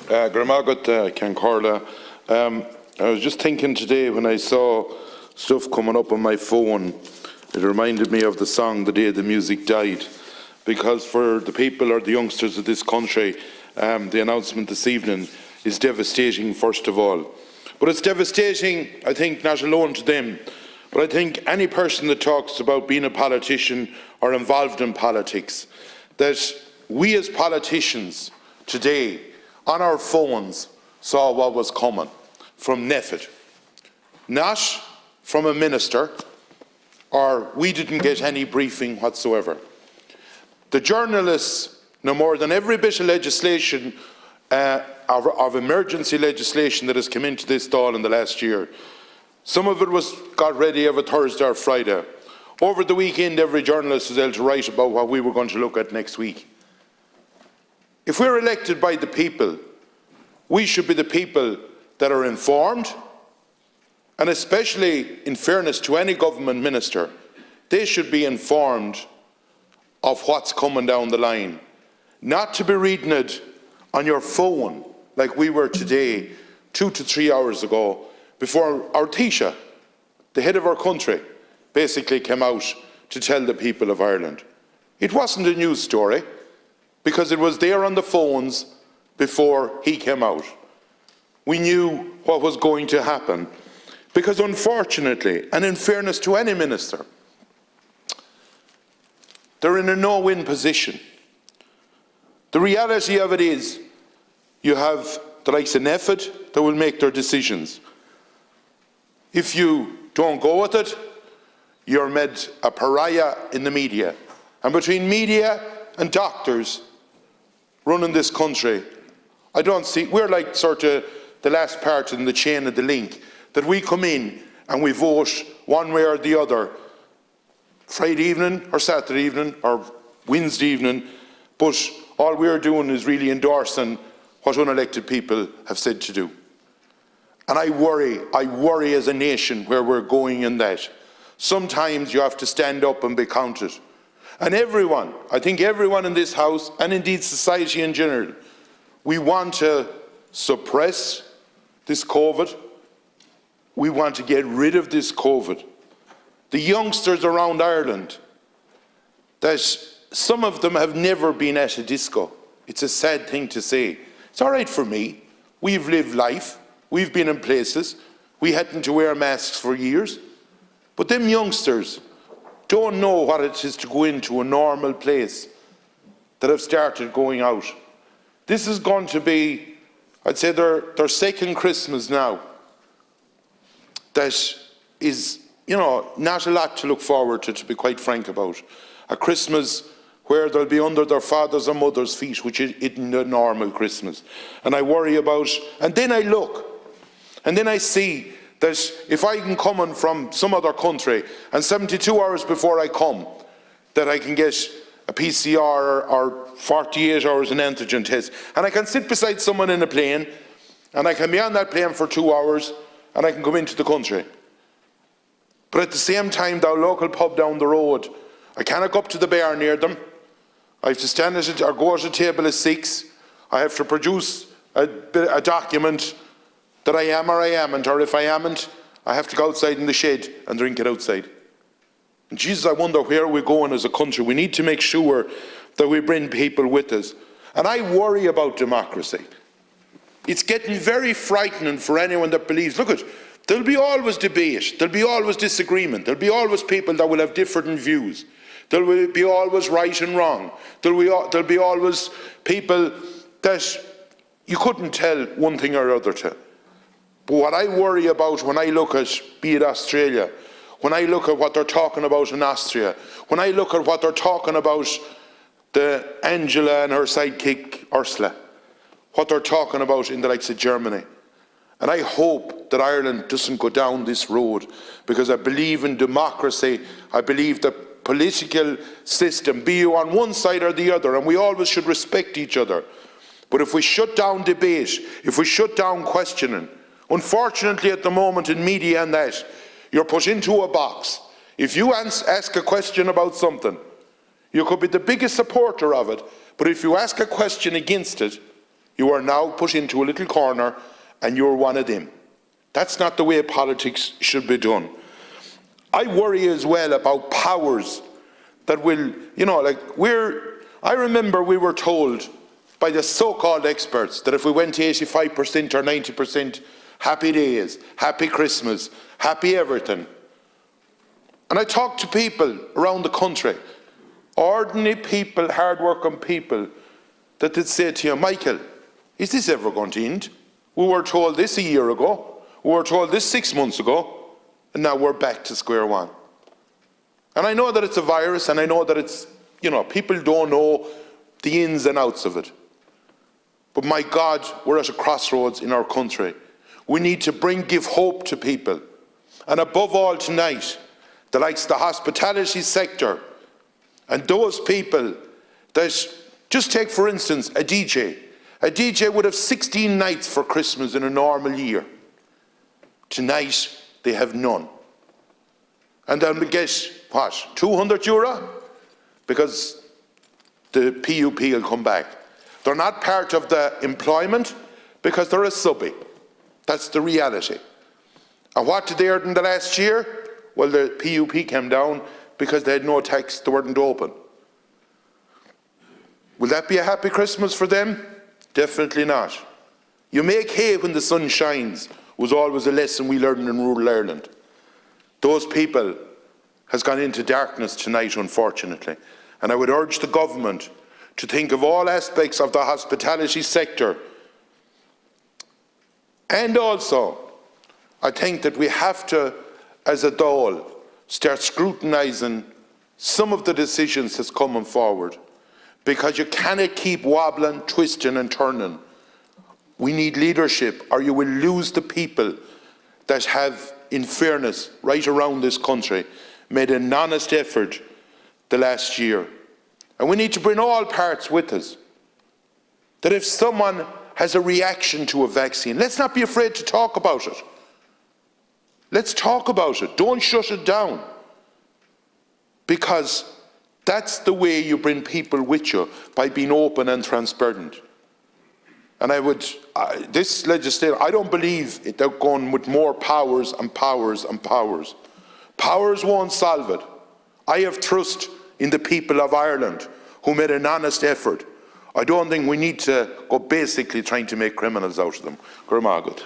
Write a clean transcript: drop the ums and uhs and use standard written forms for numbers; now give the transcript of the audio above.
Gramagat Cancorla. I was just thinking today when I saw stuff coming up on my phone, it reminded me of the song "The Day the Music Died," because for the people or the youngsters of this country, the announcement this evening is devastating, first of all. But it's devastating, I think, not alone to them, but I think any person that talks about being a politician or involved in politics, that we as politicians today, on our phones, saw what was coming from NEFID, not from a minister, or we didn't get any briefing whatsoever. The journalists, no more than every bit of legislation, of emergency legislation that has come into this Dáil in the last year, some of it was got ready every Thursday or Friday. Over the weekend, every journalist was able to write about what we were going to look at next week. If we're elected by the people, we should be the people that are informed, and especially in fairness to any government minister, they should be informed of what's coming down the line. Not to be reading it on your phone like we were today, 2 to 3 hours ago, before our Taoiseach, the head of our country, basically came out to tell the people of Ireland. It wasn't a news story, because it was there on the phones before he came out. We knew what was going to happen, because unfortunately, and in fairness to any minister, they're in a no-win position. The reality of it is, you have the likes of NEFID that will make their decisions. If you don't go with it, you're made a pariah in the media. And between media and doctors running this country, I don't see, we're like sort of the last part in the chain of the link, that we come in and we vote one way or the other, Friday evening or Saturday evening or Wednesday evening, but all we're doing is really endorsing what unelected people have said to do. And I worry as a nation where we're going in that. Sometimes you have to stand up and be counted. And everyone, I think everyone in this House, and indeed society in general, we want to suppress this COVID. We want to get rid of this COVID. The youngsters around Ireland, that some of them have never been at a disco. It's a sad thing to say. It's all right for me. We've lived life. We've been in places. We hadn't to wear masks for years. But them youngsters don't know what it is to go into a normal place that have started going out. This is going to be, I'd say, their second Christmas now. That is, you know, not a lot to look forward to be quite frank about. A Christmas where they'll be under their fathers and mothers' feet, which isn't a normal Christmas. And I worry about, and then I look, and then I see that if I can come in from some other country, and 72 hours before I come, that I can get a PCR or 48 hours an antigen test, and I can sit beside someone in a plane, and I can be on that plane for 2 hours, and I can come into the country. But at the same time, the local pub down the road, I cannot go up to the bar near them. I have to stand at it or go at a table of 6. I have to produce a document that I am or I amn't, or if I amn't, I have to go outside in the shed and drink it outside. And Jesus, I wonder where we're going as a country. We need to make sure that we bring people with us. And I worry about democracy. It's getting very frightening for anyone that believes, look, there'll be always debate, there'll be always disagreement, there'll be always people that will have different views. There will be always right and wrong. There'll be always people that you couldn't tell one thing or other to. But what I worry about when I look at, be it Australia, when I look at what they're talking about in Austria, when I look at what they're talking about the Angela and her sidekick Ursula, what they're talking about in the likes of Germany. And I hope that Ireland doesn't go down this road, because I believe in democracy. I believe the political system, be you on one side or the other, and we always should respect each other. But if we shut down debate, if we shut down questioning, unfortunately at the moment in media and that, you're put into a box. If you ask a question about something, you could be the biggest supporter of it, but if you ask a question against it, You are now put into a little corner and you're one of them. That's not the way politics should be done. I worry as well about powers that will, I remember we were told by the so-called experts that if we went to 85% or 90%, happy days, happy Christmas, happy everything. And I talked to people around the country, ordinary people, hard-working people, that they'd say to you, Michael, is this ever going to end? We were told this a year ago, we were told this 6 months ago, and now we're back to square one. And I know that it's a virus, and I know that it's, people don't know the ins and outs of it. But my God, we're at a crossroads in our country. We need to give hope to people. And above all tonight, the likes of the hospitality sector and those people that, just take for instance a DJ. A DJ would have 16 nights for Christmas in a normal year. Tonight, they have none. And they'll get, what, €200? Because the PUP will come back. They're not part of the employment because they're a subby. That's the reality. And what did they earn in the last year? Well, the PUP came down because they had no tax, they weren't open. Will that be a happy Christmas for them? Definitely not. You make hay when the sun shines was always a lesson we learned in rural Ireland. Those people has gone into darkness tonight, unfortunately. And I would urge the government to think of all aspects of the hospitality sector. And also, I think that we have to, as a Dáil, start scrutinising some of the decisions that's coming forward. Because you cannot keep wobbling, twisting and turning. We need leadership, or you will lose the people that have, in fairness, right around this country, made an honest effort the last year. And we need to bring all parts with us. That if someone has a reaction to a vaccine, let's not be afraid to talk about it. Let's talk about it. Don't shut it down. Because that's the way you bring people with you, by being open and transparent. And this legislation, I don't believe they're going with more powers and powers and powers. Powers won't solve it. I have trust in the people of Ireland who made an honest effort. I don't think we need to go basically trying to make criminals out of them. Gurmagat.